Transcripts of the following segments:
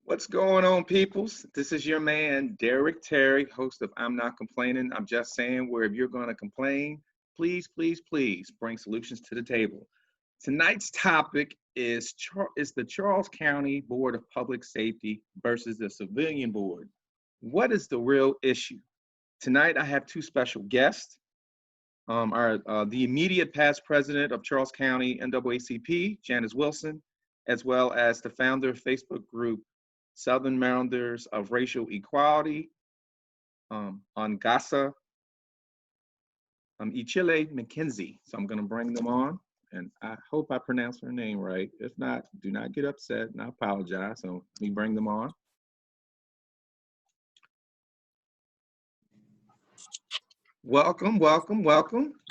What's going on, peoples? This is your man, Derek Terry, host of I'm Not Complaining. I'm just saying, where if you're going to complain, please bring solutions to the table. Tonight's topic is the Charles County Board of Public Safety versus the Civilian Board. What is the real issue? Tonight, I have two special guests. The immediate past president of Charles County NAACP, Janice Wilson, as well as the founder of Facebook group Southern Marylanders of Racial Equality, Angasa Ichile McKenzie. So I'm going to bring them on, and I hope I pronounced her name right. If not, do not get upset, and I apologize. So let me bring them on. Welcome,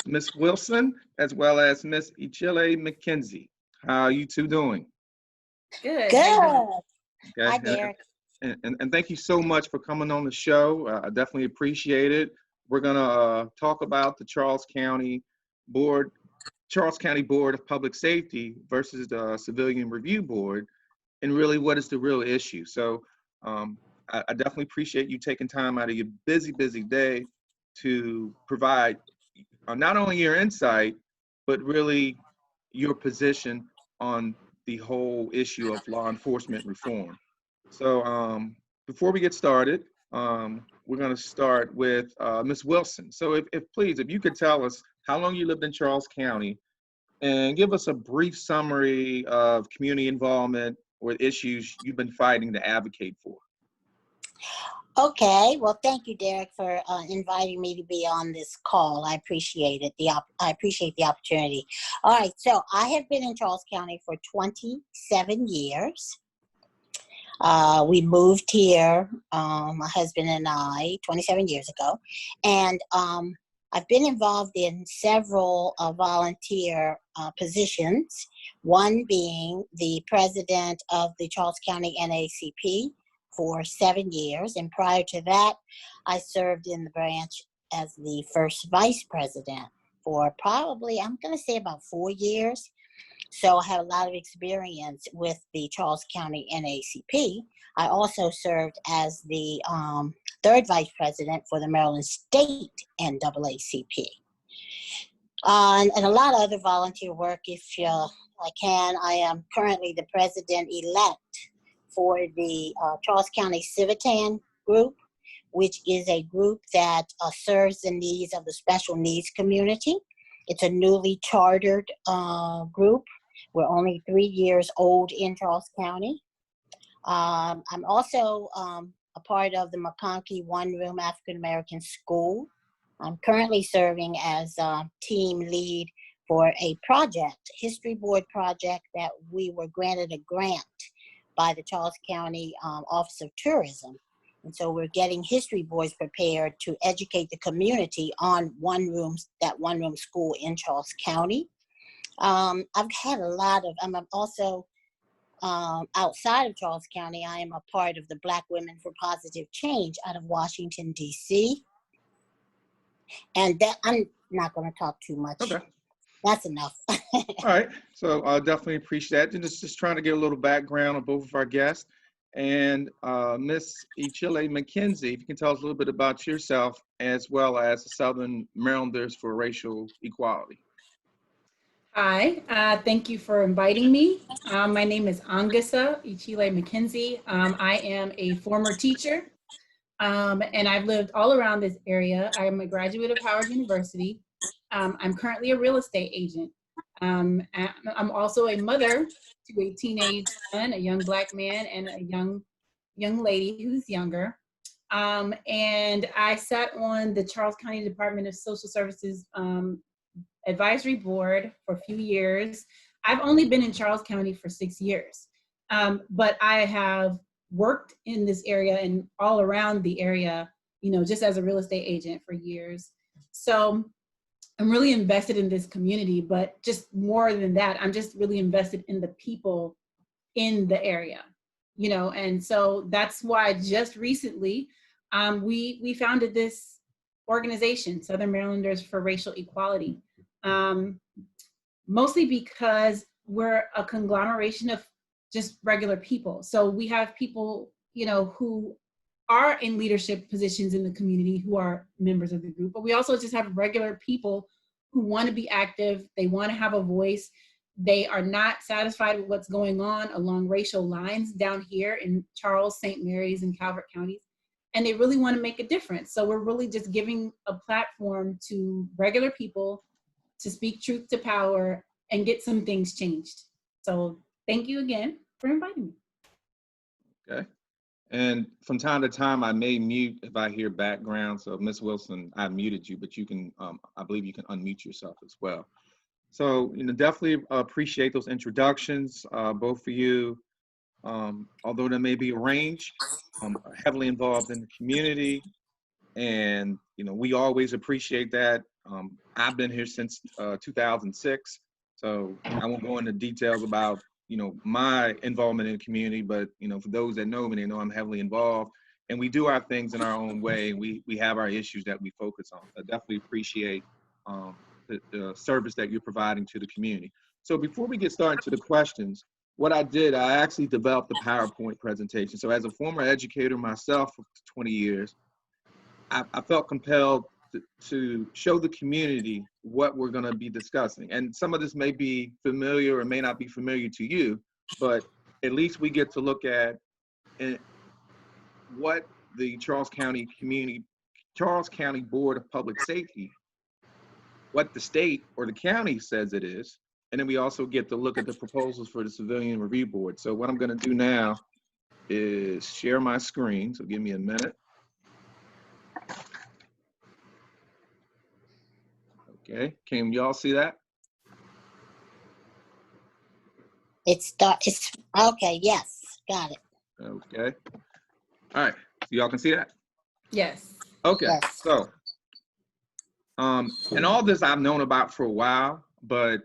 Miss Wilson, as well as Miss Ichile McKenzie. How are you two doing? Good. Good. Okay. Hi, Derek. And thank you so much for coming on the show. I definitely appreciate it. We're gonna talk about the Charles County Board of Public Safety versus the Civilian Review Board, and really what is the real issue. So I definitely appreciate you taking time out of your busy day to provide not only your insight, but really your position on the whole issue of law enforcement reform. So before we get started, we're going to start with Ms. Wilson. So if you could tell us how long you lived in Charles County and give us a brief summary of community involvement or issues you've been fighting to advocate for. Okay. Well, thank you, Derek, for inviting me to be on this call. I appreciate it. I appreciate the opportunity. All right. So I have been in Charles County for 27 years. We moved here, my husband and I, 27 years ago. And I've been involved in several volunteer positions, one being the president of the Charles County NAACP for 7 years. And prior to that, I served in the branch as the first vice president for probably, I'm going to say about 4 years. So I have a lot of experience with the Charles County NAACP. I also served as the third vice president for the Maryland State NAACP. And a lot of other volunteer work if I can. I am currently the president-elect for the Charles County Civitan group, which is a group that serves the needs of the special needs community. It's a newly chartered group. We're only 3 years old in Charles County. I'm also a part of the McConkey One Room African American School. I'm currently serving as team lead for a project, history board project that we were granted a grant by the Charles County Office of Tourism. And so we're getting history boards prepared to educate the community on that one room school in Charles County. I've had a lot of, I'm also outside of Charles County, I am a part of the Black Women for Positive Change out of Washington, D.C. And that, I'm not going to talk too much. Okay. That's enough. All right. So I definitely appreciate that. And just trying to get a little background on both of our guests. And Ms. Ichile McKenzie, if you can tell us a little bit about yourself as well as the Southern Marylanders for Racial Equality. Hi, thank you for inviting me. My name is Angasa Ichile McKenzie. I am a former teacher, and I've lived all around this area. I'm a graduate of Howard University. I'm currently a real estate agent. I'm also a mother to a teenage son, a young Black man, and a young lady who's younger. And I sat on the Charles County Department of Social Services advisory board for a few years. I've only been in Charles County for 6 years, but I have worked in this area and all around the area, just as a real estate agent for years. So I'm really invested in this community, but just more than that, I'm just really invested in the people in the area, and so that's why just recently we founded this organization, Southern Marylanders for Racial Equality. Mostly because we're a conglomeration of just regular people. So we have people, you know, who are in leadership positions in the community who are members of the group, but we also just have regular people who want to be active. They want to have a voice. They are not satisfied with what's going on along racial lines down here in Charles, St. Mary's, and Calvert counties. And they really want to make a difference. So we're really just giving a platform to regular people to speak truth to power and get some things changed. So thank you again for inviting me. Okay. And from time to time, I may mute if I hear background. So Ms. Wilson, I muted you, but you can, I believe you can unmute yourself as well. So, you know, definitely appreciate those introductions, both for you. Although there may be a range, heavily involved in the community. And, you know, we always appreciate that. I've been here since 2006. So I won't go into details about, you know, my involvement in the community, but, you know, for those that know me, they know I'm heavily involved, and we do our things in our own way. We have our issues that we focus on. I definitely appreciate the service that you're providing to the community. So before we get started to the questions, what I did, I actually developed a PowerPoint presentation. So as a former educator myself for 20 years, I felt compelled to show the community what we're going to be discussing. And some of this may be familiar or may not be familiar to you, but at least we get to look at what the Charles County Board of Public Safety, what the state or the county says it is. And then we also get to look at the proposals for the Civilian Review Board. So what I'm going to do now is share my screen. So give me a minute. Okay, can y'all see that? It's okay, yes, got it. Okay. All right, so y'all can see that? Yes. Okay, Yes. so, and all this I've known about for a while, but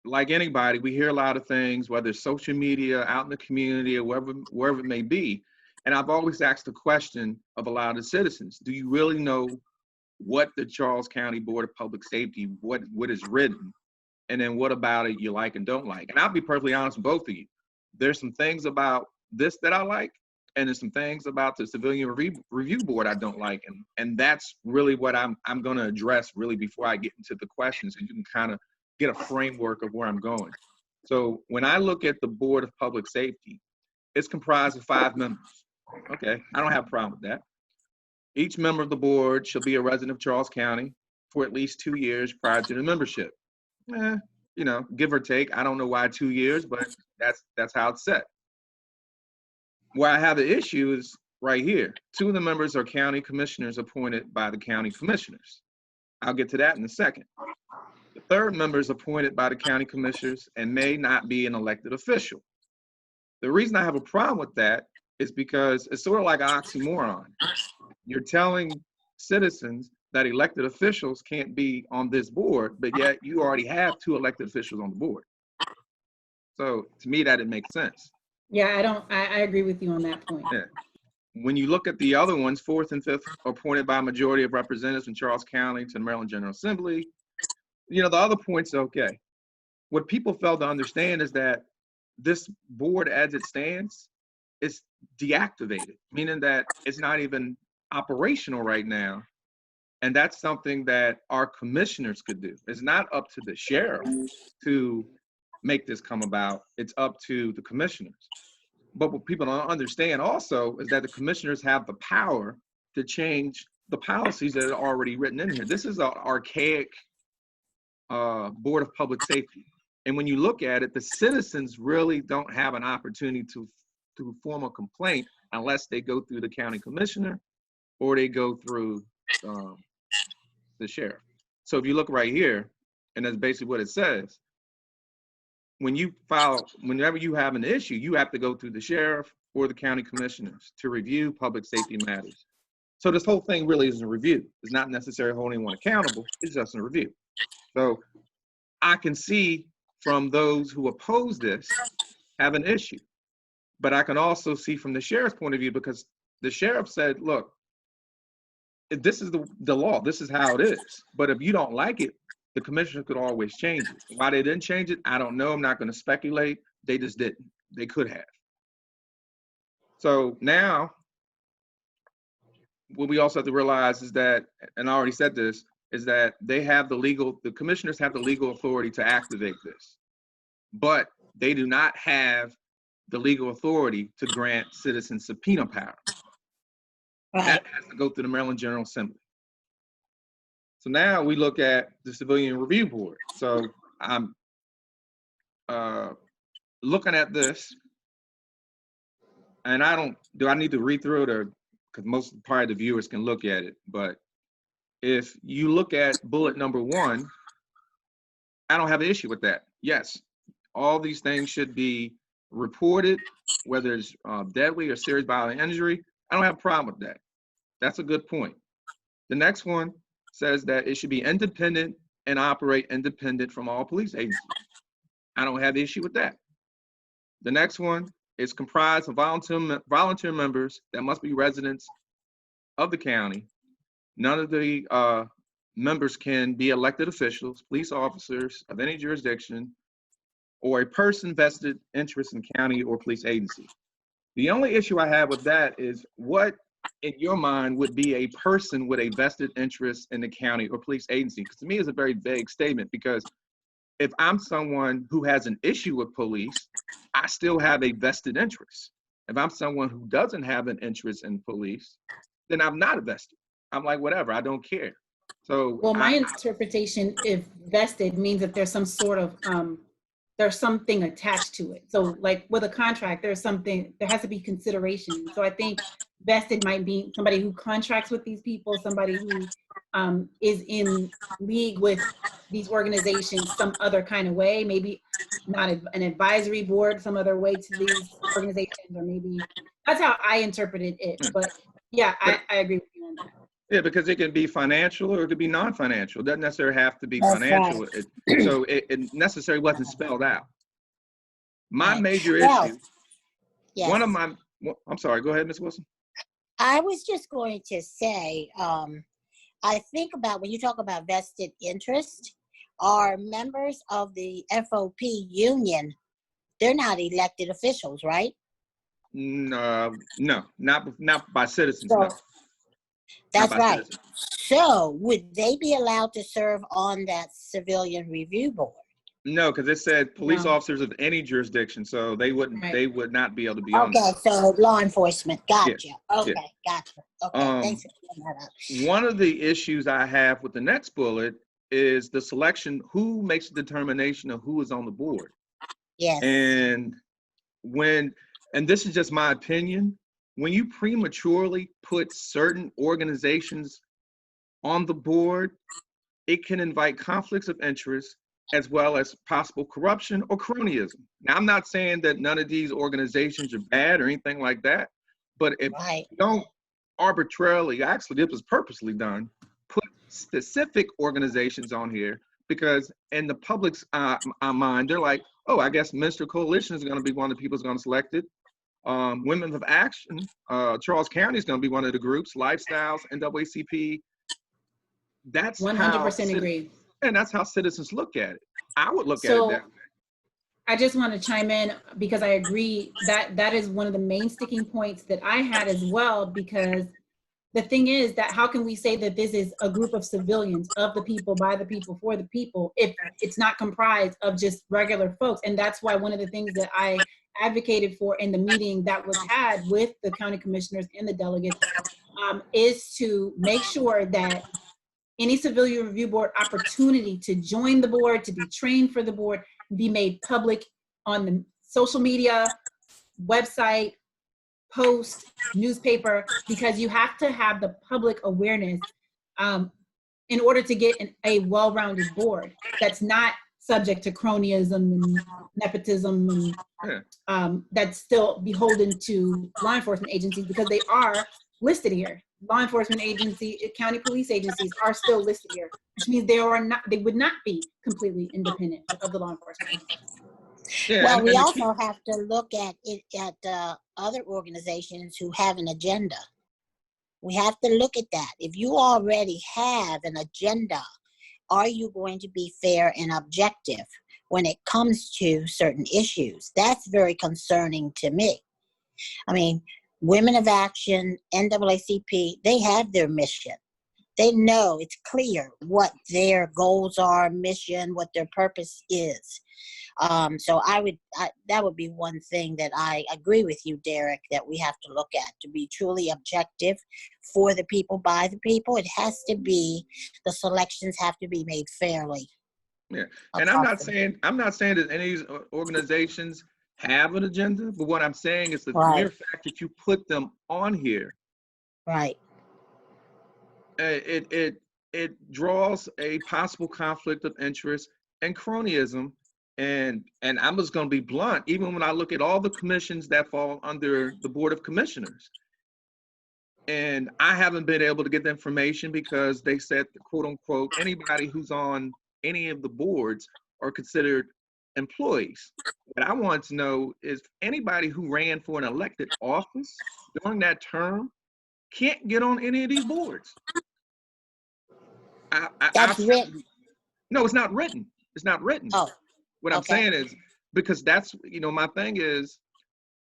like anybody, we hear a lot of things, whether it's social media, out in the community, or wherever it may be. And I've always asked the question of a lot of the citizens, do you really know what the Charles County Board of Public Safety, what is written, and then what about it you like and don't like? And I'll be perfectly honest with both of you. There's some things about this that I like, and there's some things about the Civilian Review Board I don't like, and that's really what I'm going to address really before I get into the questions, and you can kind of get a framework of where I'm going. So when I look at the Board of Public Safety, it's comprised of 5 members. Okay, I don't have a problem with that. Each member of the board shall be a resident of Charles County for at least 2 years prior to the membership. You know, give or take. I don't know why 2 years, but that's how it's set. Where I have the issue is right here. 2 of the members are county commissioners appointed by the county commissioners. I'll get to that in a second. The 3rd member is appointed by the county commissioners and may not be an elected official. The reason I have a problem with that is because it's sort of like an oxymoron. You're telling citizens that elected officials can't be on this board, but yet you already have 2 elected officials on the board. So to me, that didn't make sense. Yeah, I agree with you on that point. Yeah. When you look at the other ones, 4th and 5th are appointed by a majority of representatives from Charles County to the Maryland General Assembly. You know, the other point's okay. What people fail to understand is that this board as it stands is deactivated, meaning that it's not even operational right now. And that's something that our commissioners could do. It's not up to the sheriff to make this come about. It's up to the commissioners. But what people don't understand also is that the commissioners have the power to change the policies that are already written in here. This is an archaic Board of Public Safety. And when you look at it, the citizens really don't have an opportunity to form a complaint unless they go through the county commissioner or they go through the sheriff. So if you look right here, and that's basically what it says, whenever you have an issue, you have to go through the sheriff or the county commissioners to review public safety matters. So this whole thing really is a review. It's not necessarily holding anyone accountable, it's just a review. So I can see from those who oppose this have an issue, but I can also see from the sheriff's point of view, because the sheriff said, look, this is the law, this is how it is. But if you don't like it, the commissioner could always change it. Why they didn't change it, I don't know. I'm not going to speculate. They just didn't. they could have. So now, what we also have to realize is that, and I already said this, is that the commissioners have the legal authority to activate this, but they do not have the legal authority to grant citizen subpoena power. Right. That has to go through the Maryland General Assembly. So now we look at the Civilian Review Board. So I'm looking at this, and do I need to read through it, or because most probably the viewers can look at it, but if you look at bullet number 1, I don't have an issue with that. Yes, all these things should be reported, whether it's deadly or serious bodily injury. I don't have a problem with that. That's a good point. The next one says that it should be independent and operate independent from all police agencies. I don't have the issue with that. The next one is comprised of volunteer members that must be residents of the county. None of the members can be elected officials, police officers of any jurisdiction, or a person vested interest in county or police agency. The only issue I have with that is what, in your mind, would be a person with a vested interest in the county or police agency? Because to me, it's a very vague statement, because if I'm someone who has an issue with police, I still have a vested interest. If I'm someone who doesn't have an interest in police, then I'm not a vested. I'm like, whatever, I don't care. So, well, my interpretation, if vested, means that there's some sort of there's something attached to it. So like with a contract, there has to be consideration. So I think vested might be somebody who contracts with these people, somebody who is in league with these organizations some other kind of way, maybe not an advisory board, some other way to these organizations, or maybe that's how I interpreted it. But yeah, I agree with you on that. Yeah, because it can be financial or it could be non-financial. It doesn't necessarily have to be That's financial. right. So it necessarily wasn't spelled out. My Right. major Well, issue, yes. I'm sorry, go ahead, Ms. Wilson. I was just going to say, I think about when you talk about vested interest, are members of the FOP union, they're not elected officials, right? No, not by citizens, So, no. that's right. Citizens. So would they be allowed to serve on that civilian review board? No, because it said police No. officers of any jurisdiction, so they would not be able to be on Okay, that. so law enforcement, gotcha. Yeah, Okay, gotcha. Okay, thanks for clearing that up. One of the issues I have with the next bullet is the selection, who makes the determination of who is on the board. Yes. And this is just my opinion, when you prematurely put certain organizations on the board, it can invite conflicts of interest as well as possible corruption or cronyism. Now, I'm not saying that none of these organizations are bad or anything like that, but if you don't arbitrarily, actually this was purposely done, put specific organizations on here, because in the public's mind, they're like, oh, I guess Minster Coalition is going to be one of the people who's going to select it. Women of Action, Charles County is going to be one of the groups, Lifestyles, NAACP. That's 100% agree. And that's how citizens look at it. I would look at it that way. I just want to chime in because I agree that that is one of the main sticking points that I had as well, because the thing is that how can we say that this is a group of civilians, of the people, by the people, for the people, if it's not comprised of just regular folks? And that's why one of the things that I advocated for in the meeting that was had with the county commissioners and the delegates is to make sure that any civilian review board opportunity to join the board, to be trained for the board, be made public on the social media, website, post, newspaper, because you have to have the public awareness in order to get a well-rounded board that's not subject to cronyism and nepotism and that's still beholden to law enforcement agencies, because they are listed here. Law enforcement agency, county police agencies are still listed here, which means they would not be completely independent of the law enforcement agencies. Yeah, well, we also have to look at it at other organizations who have an agenda. We have to look at that. If you already have an agenda, are you going to be fair and objective? when it comes to certain issues. That's very concerning to me. I mean, Women of Action, NAACP, they have their mission. They know, it's clear what their goals are, mission, what their purpose is. So that would be one thing that I agree with you, Derek, that we have to look at to be truly objective for the people, by the people. It has to be, the selections have to be made fairly. Yeah, and I'm not saying that any of these organizations have an agenda, but what I'm saying is the mere fact that you put them on here, right? It draws a possible conflict of interest and cronyism. And I'm just going to be blunt. Even when I look at all the commissions that fall under the Board of Commissioners, and I haven't been able to get the information because they said, quote unquote, anybody who's on any of the boards are considered employees. What I want to know is anybody who ran for an elected office during that term can't get on any of these boards. That's written. No, it's not written. It's not written. Oh. What I'm saying is, because that's, my thing is,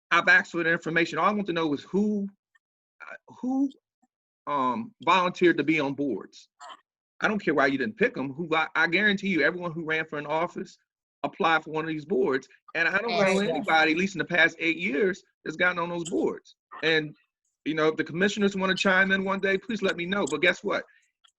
I've asked for the information. All I want to know is who volunteered to be on boards. I don't care why you didn't pick them. I guarantee you, everyone who ran for an office applied for one of these boards. And I don't know anybody, at least in the past 8 years, that's gotten on those boards. And, if the commissioners want to chime in one day, please let me know. But guess what?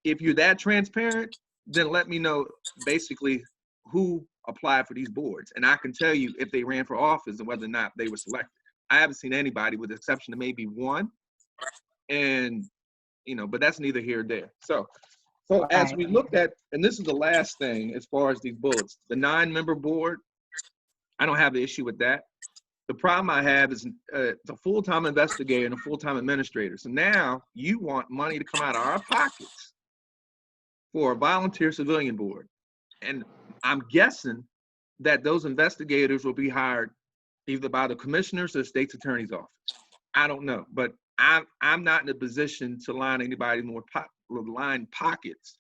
If you're that transparent, then let me know basically who applied for these boards. And I can tell you if they ran for office and whether or not they were selected. I haven't seen anybody with the exception of maybe one. And, but that's neither here nor there. So as we looked at, and this is the last thing as far as these bullets, the 9-member board, I don't have the issue with that. The problem I have is the full-time investigator and a full-time administrator. So now you want money to come out of our pockets for a volunteer civilian board. And I'm guessing that those investigators will be hired either by the commissioners or the state's attorney's office. I don't know, but I'm not in a position to line anybody more line pockets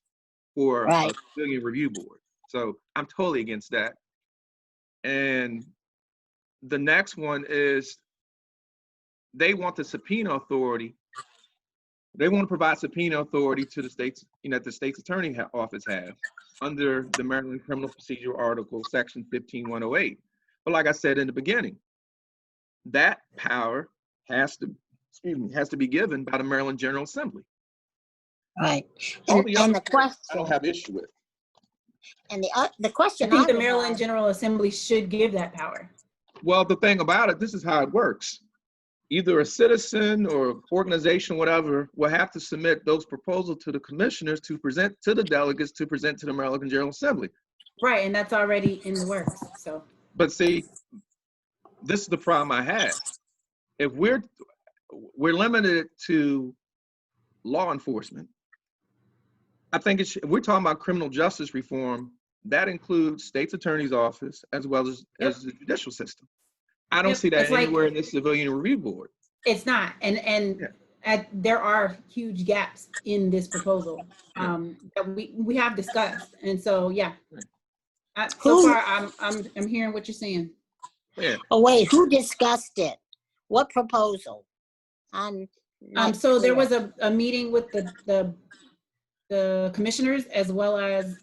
for a civilian review board. So I'm totally against that. And the next one is they want the subpoena authority. They want to provide subpoena authority to the state's, that the state's attorney office has under the Maryland Criminal Procedure Article, Section 15108. But like I said in the beginning, that power has to be given by the Maryland General Assembly. Right. And the question I don't have issue with. And the question I think the Maryland General Assembly should give that power. Well, the thing about it, this is how it works. Either a citizen or organization, whatever, will have to submit those proposals to the commissioners to present to the delegates to present to the Maryland General Assembly. Right, and that's already in the works. So. But see, this is the problem I have. If we're limited to law enforcement, I think if we're talking about criminal justice reform, that includes state's attorney's office as well as the judicial system. I don't see that anywhere in this civilian review board. It's not, and there are huge gaps in this proposal that we have discussed, and so so far I'm hearing what you're saying. Yeah. Oh wait, who discussed it? What proposal? So there was a meeting with the commissioners as well as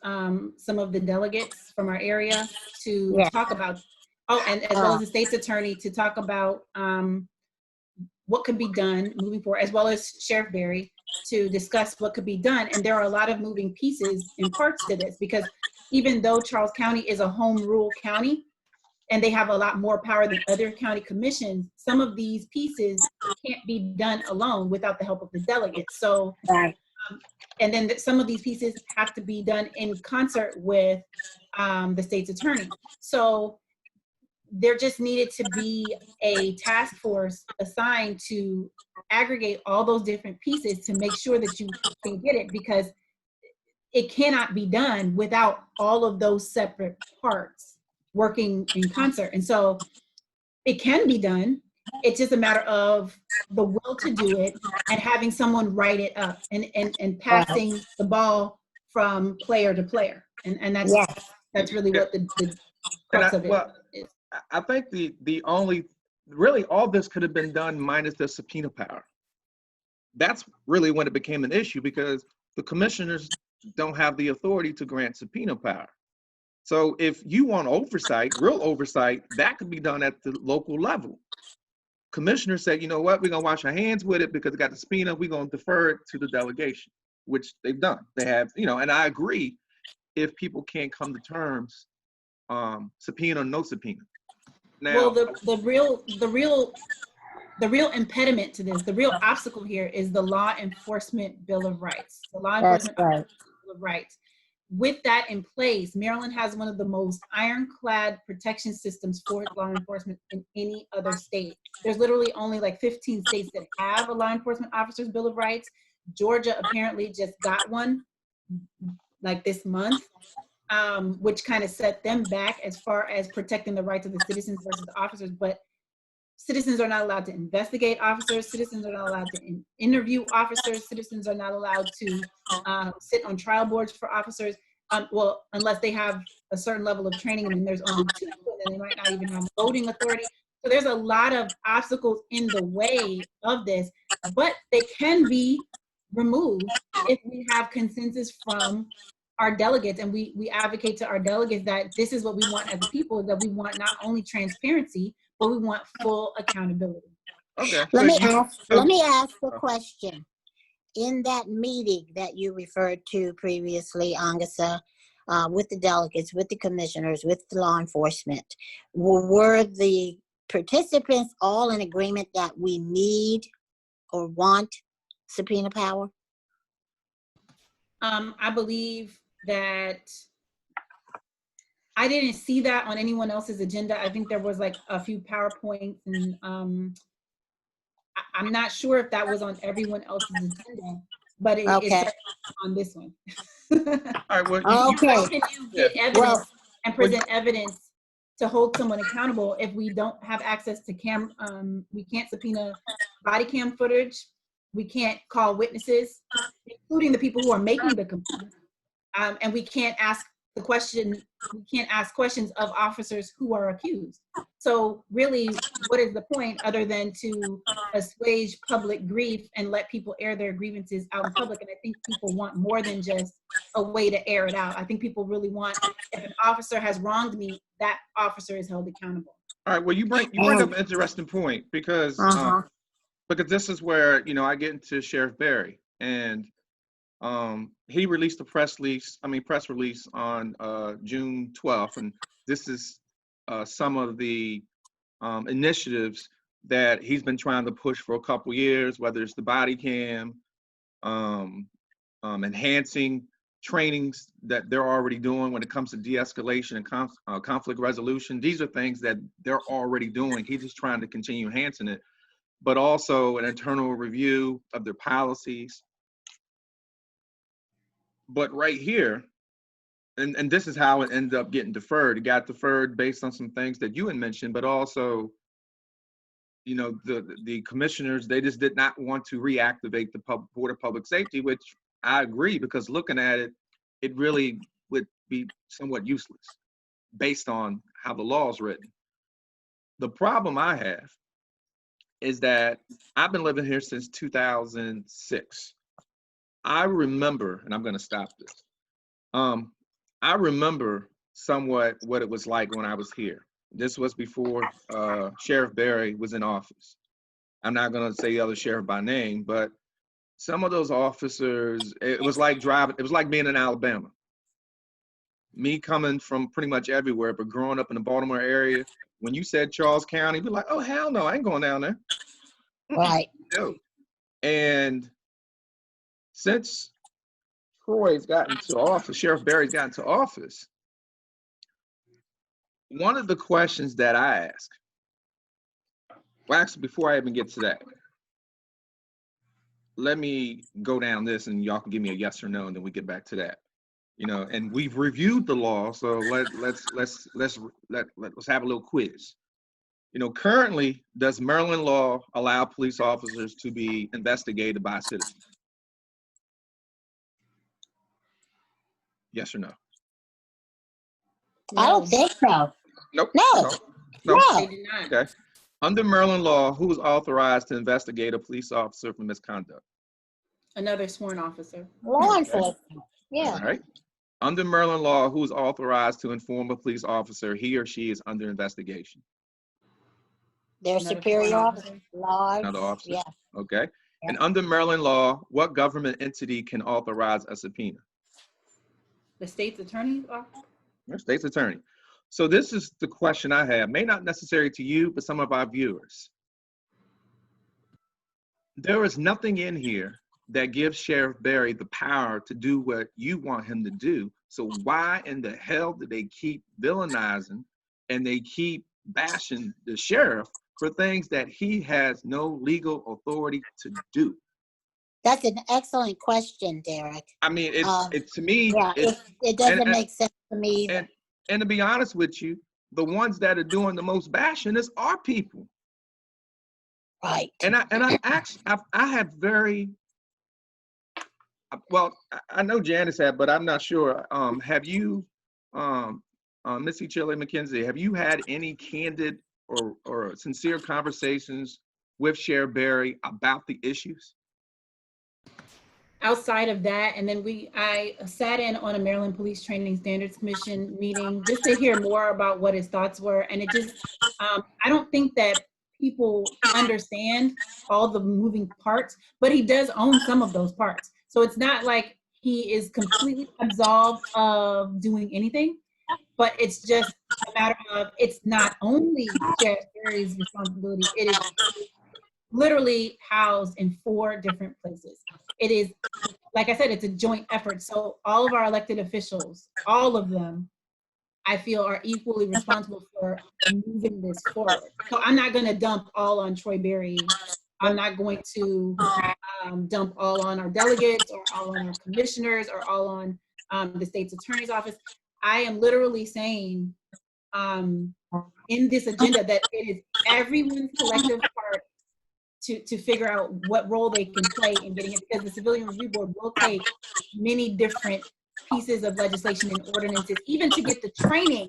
some of the delegates from our area to talk about. And as well as the state's attorney to talk about what could be done moving forward, as well as Sheriff Berry to discuss what could be done. And there are a lot of moving pieces and parts to this, because even though Charles County is a home rule county and they have a lot more power than other county commissions, some of these pieces can't be done alone without the help of the delegates. So, and then some of these pieces have to be done in concert with the state's attorney. So there just needed to be a task force assigned to aggregate all those different pieces to make sure that you can get it, because it cannot be done without all of those separate parts working in concert. And so it can be done. It's just a matter of the will to do it and having someone write it up and passing the ball from player to player. And that's really what crux of it. Well, I think the only, really all this could have been done minus the subpoena power. That's really when it became an issue, because the commissioners don't have the authority to grant subpoena power. So if you want oversight, real oversight, that could be done at the local level. Commissioners said, you know what, we're gonna wash our hands with it because it got the subpoena, we're gonna defer it to the delegation, which they've done. They have, and I agree, if people can't come to terms, subpoena or no subpoena. Now, Well, the real impediment to this, the real obstacle here is the Law Enforcement Bill of Rights. The Law Enforcement Bill of Rights. With that in place, Maryland has one of the most ironclad protection systems for law enforcement in any other state. There's literally only like 15 states that have a law enforcement officer's Bill of Rights. Georgia apparently just got one like this month, which kind of set them back as far as protecting the rights of the citizens versus the officers. But citizens are not allowed to investigate officers. Citizens are not allowed to interview officers. Citizens are not allowed to sit on trial boards for officers. Well, unless they have a certain level of training, and then there's only 2 people, and they might not even have voting authority. So there's a lot of obstacles in the way of this, but they can be removed if we have consensus from our delegates, and we advocate to our delegates that this is what we want as a people, that we want not only transparency, but we want full accountability. okay. Let me ask a question. In that meeting that you referred to previously, Angasa, with the delegates, with the commissioners, with the law enforcement, were the participants all in agreement that we need or want subpoena power? I believe that I didn't see that on anyone else's agenda. I think there was like a few PowerPoints, and I'm not sure if that was on everyone else's agenda, but it's on this one. All right, well, How can you get evidence and present evidence to hold someone accountable if we don't have access to we can't subpoena body cam footage, we can't call witnesses, including the people who are making the complaint, and we can't ask questions of officers who are accused. So really, what is the point other than to assuage public grief and let people air their grievances out in public? And I think people want more than just a way to air it out. I think people really want, if an officer has wronged me, that officer is held accountable. all right, well, you bring up an interesting point, because this is where, I get into Sheriff Berry, and he released a press release on June 12th, and this is some of the initiatives that he's been trying to push for a couple years, whether it's the body cam, enhancing trainings that they're already doing when it comes to de-escalation and conflict resolution. These are things that they're already doing. He's just trying to continue enhancing it, but also an internal review of their policies. But right here, and this is how it ended up getting deferred. It got deferred based on some things that you had mentioned, but also, the commissioners, they just did not want to reactivate the Board of Public Safety, which I agree, because looking at it, it really would be somewhat useless based on how the law is written. The problem I have is that I've been living here since 2006. I remember, and I'm going to stop this. I remember somewhat what it was like when I was here. This was before Sheriff Berry was in office. I'm not going to say the other sheriff by name, but some of those officers, it was like being in Alabama. Me coming from pretty much everywhere, but growing up in the Baltimore area, when you said Charles County, we're like, oh, hell no, I ain't going down there. Right. No. And since Troy's gotten to office, Sheriff Berry's gotten to office, one of the questions that I ask, well, actually, before I even get to that, let me go down this and y'all can give me a yes or no, and then we get back to that. And we've reviewed the law, so let's have a little quiz. Currently, does Maryland law allow police officers to be investigated by citizens? Yes or no? I don't think so. Nope. No. No. They did not. Okay. Under Maryland law, who is authorized to investigate a police officer for misconduct? Another sworn officer. Law enforcement. Yeah. All right. Under Maryland law, who is authorized to inform a police officer he or she is under investigation? Their Another superior sworn officer. Large. Another officer. Yeah. Okay. Yeah. And under Maryland law, what government entity can authorize a subpoena? The state's attorney's office. Your state's attorney. So this is the question I have, may not necessary to you, but some of our viewers. There is nothing in here that gives Sheriff Berry the power to do what you want him to do. So why in the hell do they keep villainizing and they keep bashing the sheriff for things that he has no legal authority to do? That's an excellent question, Derek. I mean, it to me, Yeah, it doesn't and- make sense to me either. and to be honest with you, the ones that are doing the most bashing is our people. Right. And I have very, well, I know Janice had, but I'm not sure. Have you, Missy Chile McKenzie, have you had any candid or sincere conversations with Sheriff Berry about the issues? Outside of that, and then I sat in on a Maryland Police Training Standards Commission meeting just to hear more about what his thoughts were. And it just, I don't think that people understand all the moving parts, but he does own some of those parts. So it's not like he is completely absolved of doing anything, but it's just a matter of, it's not only Sheriff Berry's responsibility, it is literally housed in 4 different places. It is, like I said, it's a joint effort. So all of our elected officials, all of them, I feel are equally responsible for moving this forward. So I'm not going to dump all on Troy Berry. I'm not going to dump all on our delegates or all on our commissioners or all on the state's attorney's office. I am literally saying in this agenda that it is everyone's collective part to figure out what role they can play in getting it, because the Civilian Review Board will take many different pieces of legislation and ordinances, even to get the training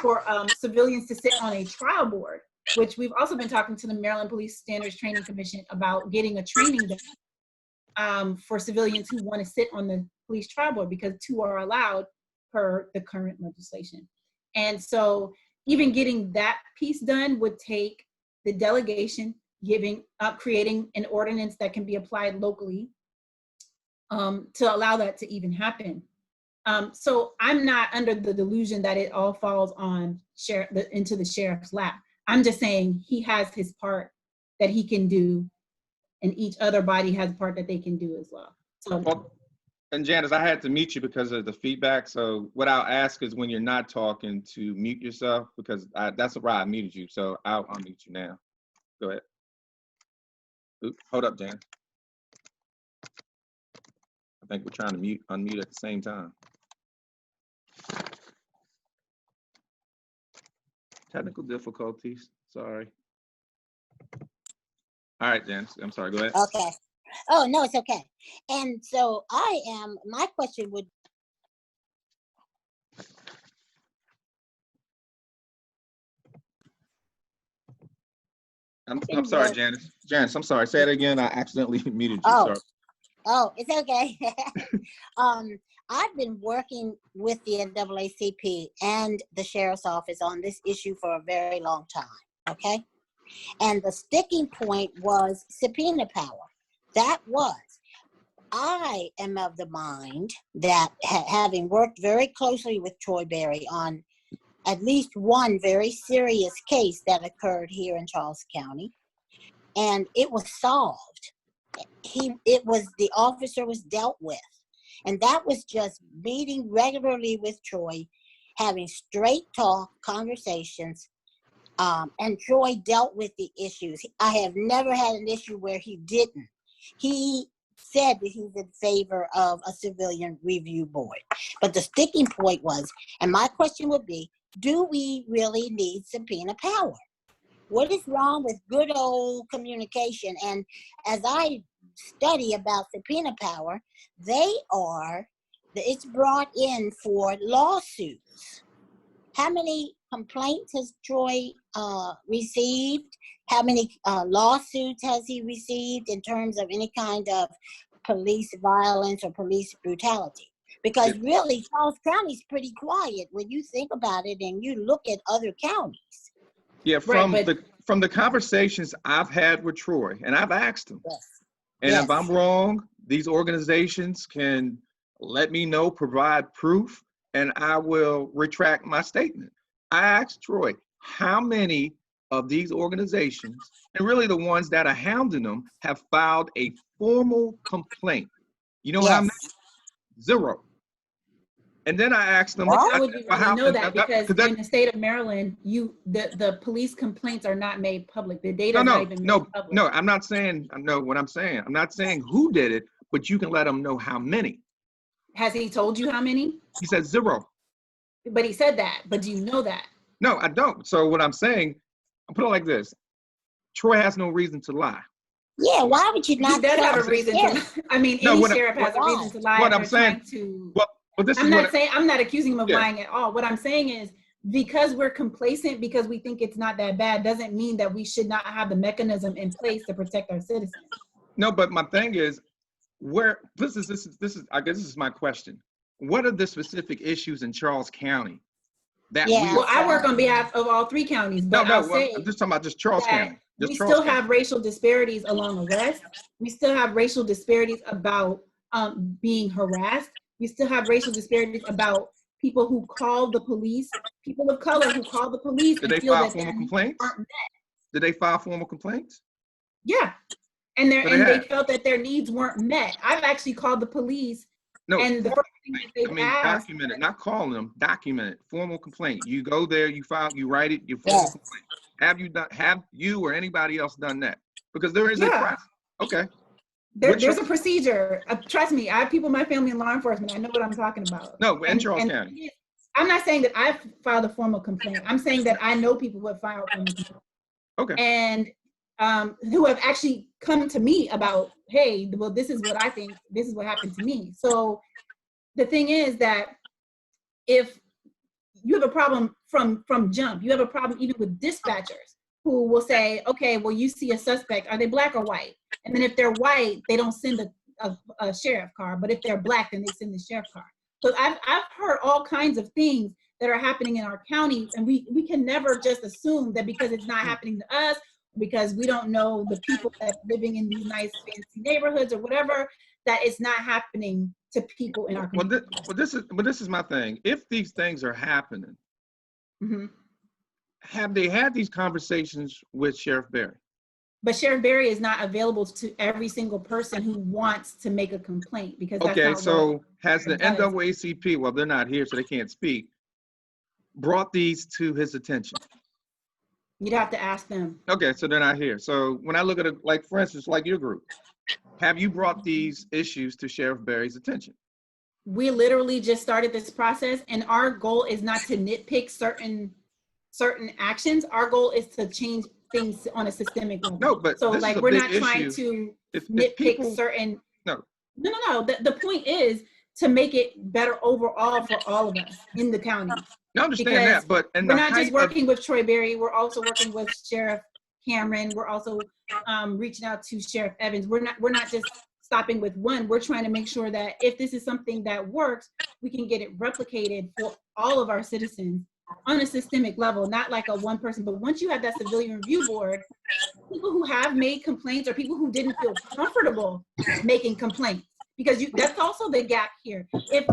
for civilians to sit on a trial board, which we've also been talking to the Maryland Police Standards Training Commission about getting a training done for civilians who want to sit on the police trial board, because 2 are allowed per the current legislation. And so even getting that piece done would take the delegation creating an ordinance that can be applied locally to allow that to even happen. So I'm not under the delusion that it all falls on into the sheriff's lap. I'm just saying he has his part that he can do, and each other body has a part that they can do as well. So, Well, and Janice, I had to mute you because of the feedback. So what I'll ask is when you're not talking to mute yourself, because that's why I muted you. So I'll unmute you now. Go ahead. Oops, hold up, Janice. I think we're trying to unmute at the same time. Technical difficulties, sorry. All right, Janice, I'm sorry, go ahead. Okay. Oh, no, it's okay. And so my question would. I'm sorry, Janice. Janice, I'm sorry, say it again. I accidentally muted you, Oh. sorry. Oh, it's okay. I've been working with the NAACP and the Sheriff's Office on this issue for a very long time, okay? And the sticking point was subpoena power. That was, I am of the mind that having worked very closely with Troy Berry on at least one very serious case that occurred here in Charles County, and it was solved. The officer was dealt with. And that was just meeting regularly with Troy, having straight talk conversations, and Troy dealt with the issues. I have never had an issue where he didn't. He said that he's in favor of a civilian review board. But the sticking point was, and my question would be, do we really need subpoena power? What is wrong with good old communication? And as I study about subpoena power, it's brought in for lawsuits. How many complaints has Troy received? How many lawsuits has he received in terms of any kind of police violence or police brutality? Because really, Charles County's pretty quiet when you think about it and you look at other counties. Yeah, from the conversations I've had with Troy, and I've asked him, Yes. and Yes. if I'm wrong, these organizations can let me know, provide proof, and I will retract my statement. I asked Troy, how many of these organizations, and really the ones that are hounding them, have filed a formal complaint? You know how many? Yes. 0. And then I asked them, But Well, how would you really know that? Because in the state of Maryland, the police complaints are not made public. The data is not even made public. No, I'm not saying, no, what I'm saying, I'm not saying who did it, but you can let them know how many. Has he told you how many? He said 0. But he said that, but do you know that? No, I don't. So what I'm saying, I'll put it like this. Troy has no reason to lie. yeah, why would you He not? does have a reason to lie. I mean, any sheriff has a reason to lie. What I'm saying, I'm not accusing him of lying at all. What I'm saying is, because we're complacent, because we think it's not that bad, doesn't mean that we should not have the mechanism in place to protect our citizens. No, but my thing is, this is I guess this is my question. What are the specific issues in Charles County that well, I work on behalf of all 3 counties, but I'm just talking about just Charles County. We still have racial disparities along arrest. We still have racial disparities about being harassed. We still have racial disparities about people who call the police, people of color who call the police. Did they file formal complaints? Did they file formal complaints? Yeah. And they felt that their needs weren't met. I've actually called the police. No, and the first thing that they've asked, document it, not calling them, document it, formal complaint. You go there, you file, you write it, you formal complaint. Have you or anybody else done that? Because there is a process. Okay. There's a procedure. Trust me, I have people in my family in law enforcement. I know what I'm talking about. No, in Charles County. I'm not saying that I've filed a formal complaint. I'm saying that I know people who have filed formal complaints. Okay. And who have actually come to me about, hey, well, this is what I think, this is what happened to me. So the thing is that if you have a problem from jump, you have a problem even with dispatchers who will say, okay, well, you see a suspect, are they black or white? And then if they're white, they don't send a sheriff car, but if they're black, then they send the sheriff car. So I've heard all kinds of things that are happening in our county, and we can never just assume that because it's not happening to us, because we don't know the people that are living in these nice fancy neighborhoods or whatever, that it's not happening to people in our community. This is my thing. If these things are happening, have they had these conversations with Sheriff Berry? But Sheriff Berry is not available to every single person who wants to make a complaint, because that's not so has the NAACP, well, they're not here, so they can't speak, brought these to his attention? You'd have to ask them. Okay, so they're not here. So when I look at it, like for instance, like your group, have you brought these issues to Sheriff Berry's attention? We literally just started this process, and our goal is not to nitpick certain actions. Our goal is to change things on a systemic level. No, but so like we're not trying to nitpick certain. No. The point is to make it better overall for all of us in the county. I understand that, but we're not just working with Troy Berry. We're also working with Sheriff Cameron. We're also reaching out to Sheriff Evans. We're not just stopping with one. We're trying to make sure that if this is something that works, we can get it replicated for all of our citizens on a systemic level, not like a one person. But once you have that civilian review board, people who have made complaints or people who didn't feel comfortable making complaints, because that's also the gap here. If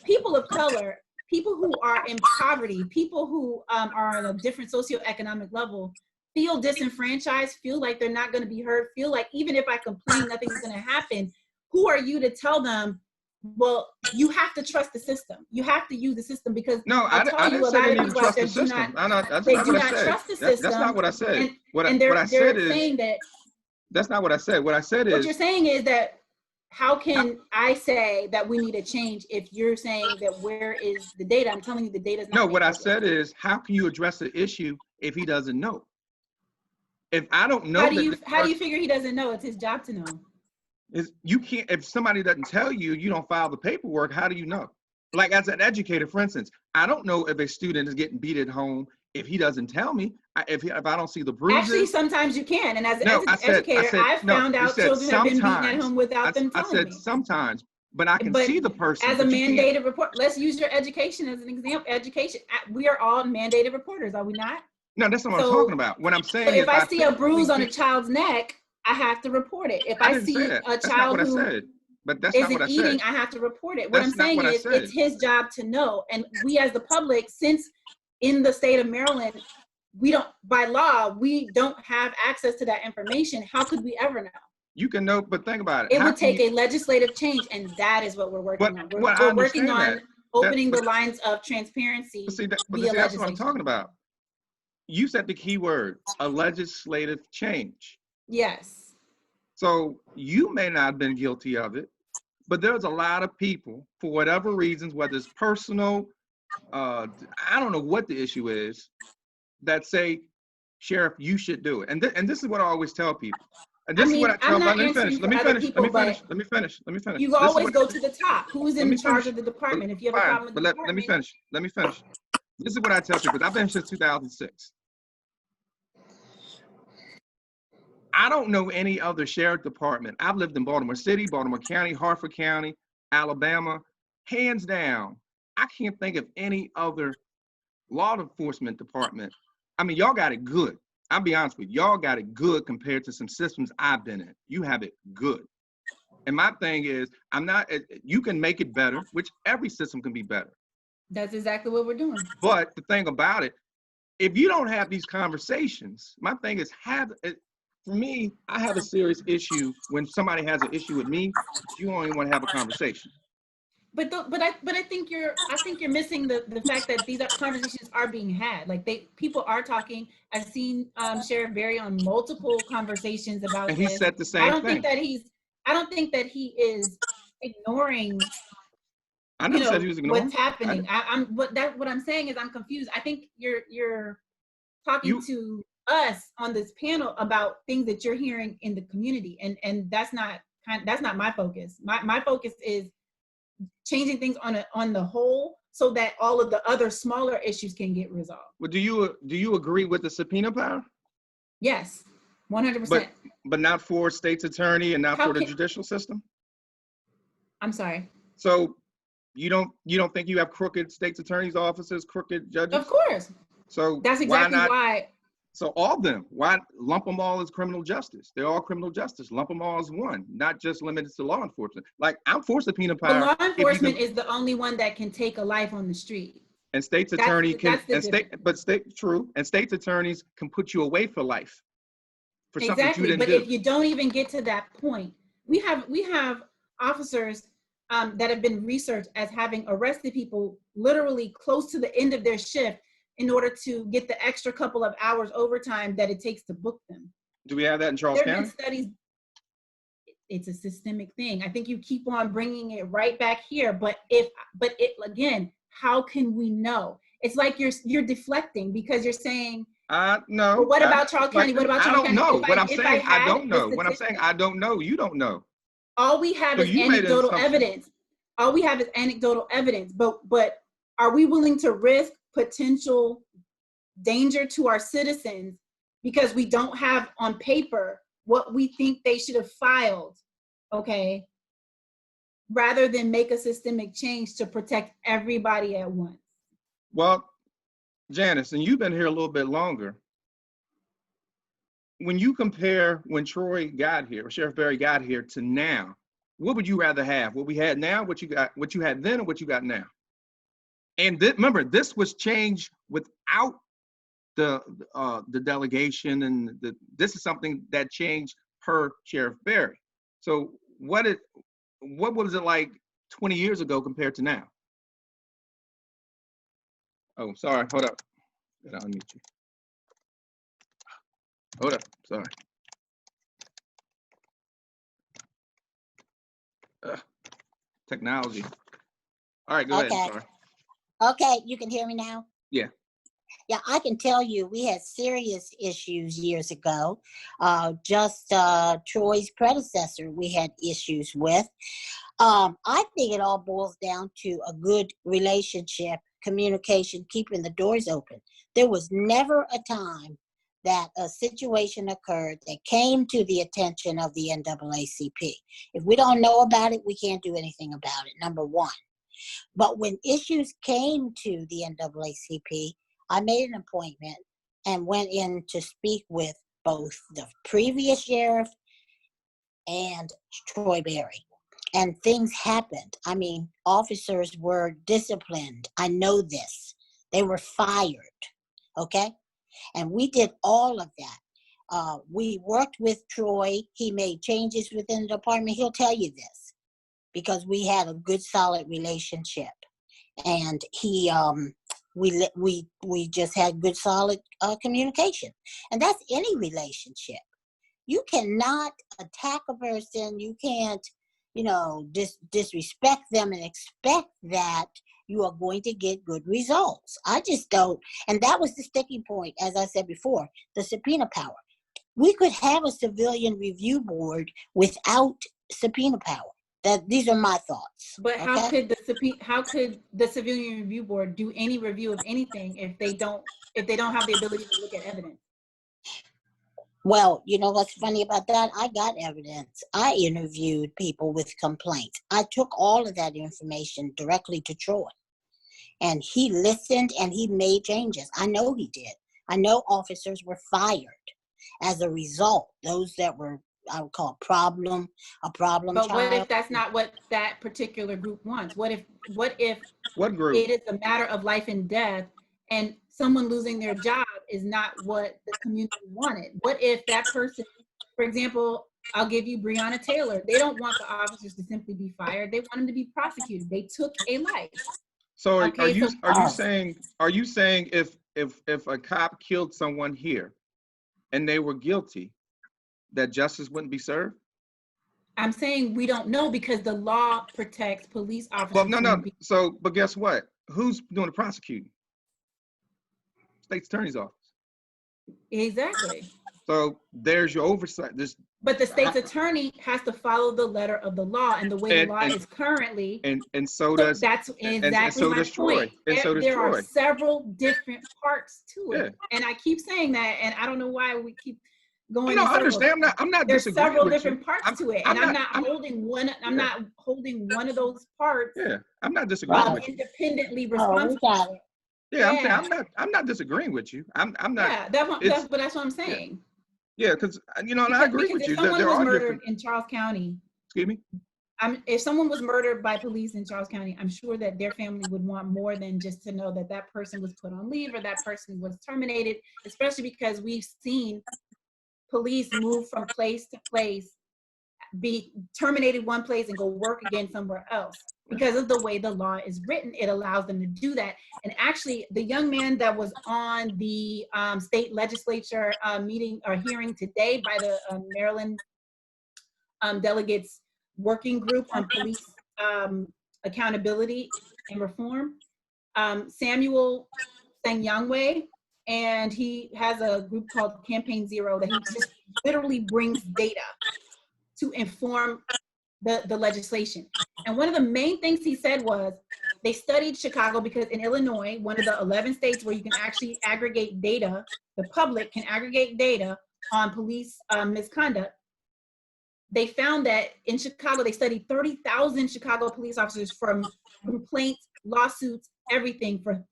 people of color, people who are in poverty, people who are on a different socioeconomic level feel disenfranchised, feel like they're not going to be heard, feel like even if I complain, nothing's going to happen. Who are you to tell them, well, you have to trust the system. You have to use the system, because I didn't say they need to trust the system. They do not trust the system. That's not what I said. What I said is that's not what I said. What I said is, what you're saying is that, how can I say that we need a change if you're saying that where is the data? I'm telling you the data is not. No, what I said is, how can you address the issue if he doesn't know? If I don't know, how do you figure he doesn't know? It's his job to know. You can't, if somebody doesn't tell you, you don't file the paperwork, how do you know? Like as an educator, for instance, I don't know if a student is getting beat at home If he doesn't tell me, if I don't see the bruises. Actually, sometimes you can. And as an No, educator, I've found out children have been beaten at home without them telling me. I said sometimes, but I can But see the person. as a mandated report, let's use your education as an example. Education, we are all mandated reporters, are we not? No, that's not what I'm talking about. What I'm saying so is, if I see a bruise on a child's neck, I have to report it. If I see a child who isn't eating, I have to report it. What I'm saying is, it's his job to know. And we as the public, since in the state of Maryland, we don't, by law, we don't have access to that information. How could we ever know? You can know, but think about it. It would take a legislative change, and that is what we're working on. We're working on opening the lines of transparency via legislation. That's what I'm talking about. You said the key word, a legislative change. Yes. So you may not have been guilty of it, but there's a lot of people, for whatever reasons, whether it's personal, I don't know what the issue is, that say, Sheriff, you should do it. And this is what I always tell people. And this is what I tell them. Let me finish. You always go to the top. Who's in charge of the department? If you have a problem with the department. Let me finish. This is what I tell people. I've been here since 2006. I don't know any other sheriff department. I've lived in Baltimore City, Baltimore County, Harford County, Alabama. Hands down, I can't think of any other law enforcement department. I mean, y'all got it good. I'll be honest with you. Y'all got it good compared to some systems I've been in. You have it good. And my thing is, you can make it better, which every system can be better. That's exactly what we're doing. But the thing about it, if you don't have these conversations, my thing is, for me, I have a serious issue when somebody has an issue with me. You don't even want to have a conversation. But I think you're missing the fact that these conversations are being had. Like people are talking. I've seen Sheriff Berry on multiple conversations about and this. He said the same thing. I don't think that he is ignoring. I never said he was ignoring what's happening. What I'm saying is I'm confused. I think you're talking to us on this panel about things that you're hearing in the community, and that's not my focus. My focus is changing things on the whole so that all of the other smaller issues can get resolved. Well, do you agree with the subpoena power? Yes, 100%. But not for state's attorney and not for the judicial system? I'm sorry. So you don't think you have crooked state's attorney's offices, crooked judges? Of course. So that's exactly why. So all of them, why lump them all as criminal justice? They're all criminal justice. Lump them all as one, not just limited to law enforcement. Like, I'm for subpoena power. But law enforcement is the only one that can take a life on the street. And state's attorney and state's attorneys can put you away for life. For something you didn't do. But if you don't even get to that point, we have officers that have been researched as having arrested people literally close to the end of their shift in order to get the extra couple of hours overtime that it takes to book them. Do we have that in Charles County? There have been studies. It's a systemic thing. I think you keep on bringing it right back here, but again, how can we know? It's like you're deflecting because you're saying, no. Well, what about Charles County? What about Charles County? I don't know. What I'm saying, I don't know. What I'm saying, I don't know. You don't know. All we have is anecdotal evidence. All we have is anecdotal evidence. But are we willing to risk potential danger to our citizens because we don't have on paper what we think they should have filed, okay, rather than make a systemic change to protect everybody at once? Well, Janice, and you've been here a little bit longer. When you compare when Troy got here, or Sheriff Berry got here, to now, what would you rather have? What we had now, what you had then, or what you got now? And remember, this was changed without the delegation, and this is something that changed per Sheriff Berry. So what was it like 20 years ago compared to now? Oh, sorry. Hold up. I'll unmute you. Hold up. Sorry. Technology. All right, go ahead. Sorry. Okay, you can hear me now? Yeah. Yeah, I can tell you we had serious issues years ago. Troy's predecessor we had issues with. I think it all boils down to a good relationship communication, keeping the doors open. There was never a time that a situation occurred that came to the attention of the NAACP. If we don't know about it, we can't do anything about it, number one. But when issues came to the NAACP, I made an appointment and went in to speak with both the previous sheriff and Troy Berry. And things happened. I mean, officers were disciplined. I know this. They were fired, okay? And we did all of that. We worked with Troy. He made changes within the department. He'll tell you this because we had a good, solid relationship. And we just had good, solid communication. And that's any relationship. You cannot attack a person. You can't, disrespect them and expect that you are going to get good results. I just don't. And that was the sticking point, as I said before, the subpoena power. We could have a civilian review board without subpoena power. These are my thoughts. But okay? how could the civilian review board do any review of anything if they don't have the ability to look at evidence? Well, you know what's funny about that? I got evidence. I interviewed people with complaints. I took all of that information directly to Troy. And he listened and he made changes. I know he did. I know officers were fired as a result. Those that were, I would call a problem But child. what if that's not what that particular group wants? What if What group? it is a matter of life and death and someone losing their job is not what the community wanted? What if that person, for example, I'll give you Breonna Taylor. They don't want the officers to simply be fired. They want them to be prosecuted. They took a life. So Okay, are you saying if a cop killed someone here and they were guilty, that justice wouldn't be served? I'm saying we don't know because the law protects police officers. Well, no. So, but guess what? Who's doing the prosecuting? State's Attorney's Office. Exactly. So there's your oversight. But the state's attorney has to follow the letter of the law, and the way the law is currently. And so does. That's exactly and so my does point. Troy. And so does there Troy. are several different parts to it, Yeah. and I keep saying that, and I don't know why we keep going. No, in I circles. understand. I'm not There's disagreeing several with different you. parts to it, and I'm not holding one. I'm not holding one of those parts. Yeah, I'm not disagreeing with you. Independently We responsible. got it. Yeah, I'm saying I'm not disagreeing with you. I'm not. Yeah, that's what I'm saying. Yeah, because and I agree with you. If someone there was are murdered different. in Charles County, Excuse me. if someone was murdered by police in Charles County, I'm sure that their family would want more than just to know that that person was put on leave or that person was terminated, especially because we've seen police move from place to place, be terminated one place and go work again somewhere else. Because of the way the law is written, it allows them to do that. And actually, the young man that was on the state legislature meeting or hearing today by the Maryland delegates working group on police accountability and reform, Samuel Sanyangwe, and he has a group called Campaign Zero that he just literally brings data to inform the legislation. And one of the main things he said was they studied Chicago because in Illinois, one of the 11 states where you can actually aggregate data, the public can aggregate data on police misconduct. They found that in Chicago, they studied 30,000 Chicago police officers from complaints, lawsuits, everything for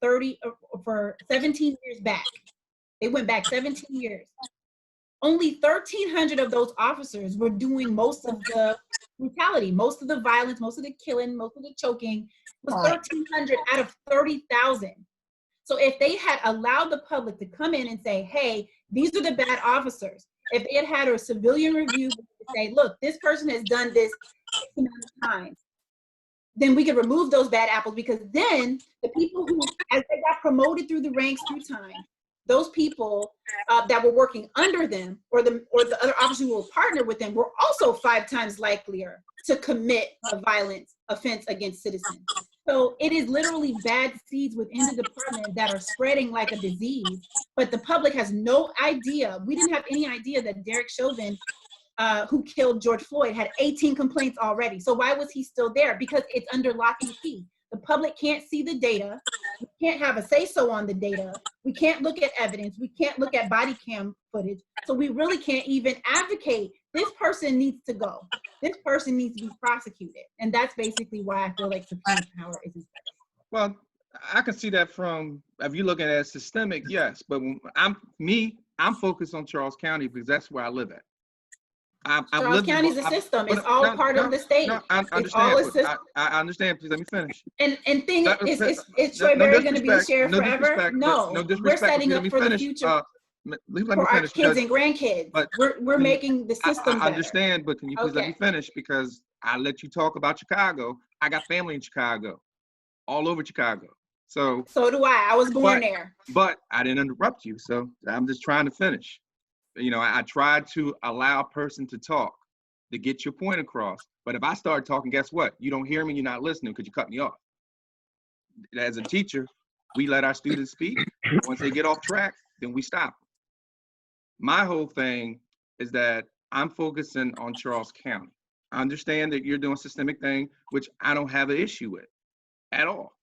17 years back. They went back 17 years. Only 1,300 of those officers were doing most of the brutality, most of the violence, most of the killing, most of the choking, was 1,300 out of 30,000. So if they had allowed the public to come in and say, hey, these are the bad officers, if they had a civilian review to say, look, this person has done this X amount of times, then we could remove those bad apples, because then the people who, as they got promoted through the ranks through time, those people that were working under them or the other officers who will partner with them were also 5 times likelier to commit a violent offense against citizens. So it is literally bad seeds within the department that are spreading like a disease, but the public has no idea. We didn't have any idea that Derek Chauvin, who killed George Floyd, had 18 complaints already. So why was he still there? Because it's under lock and key. The public can't see the data. we can't have a say-so on the data. We can't look at evidence. We can't look at body cam footage. So we really can't even advocate, this person needs to go. This person needs to be prosecuted. And that's basically why I feel like supreme power is his. Well, I can see that from, if you're looking at systemic, yes. But when I'm focused on Charles County because that's where I live at. Charles County is a system. It's all part of the state. No, I understand. It's all a system. I understand. Please let me finish. And thing is Troy Berry going to be the sheriff forever? No, no disrespect, we're setting up for the future for our kids and grandkids. But we're making the system I understand, but can you please let me finish? Because I let you talk about Chicago. I got family in Chicago, all over Chicago. So do I. I was born there. But I didn't interrupt you, so I'm just trying to finish. You know, I tried to allow a person to talk, to get your point across. But if I start talking, guess what? You don't hear me, you're not listening because you cut me off. As a teacher, we let our students speak. Once they get off track, then we stop. My whole thing is that I'm focusing on Charles County. I understand that you're doing a systemic thing, which I don't have an issue with at all.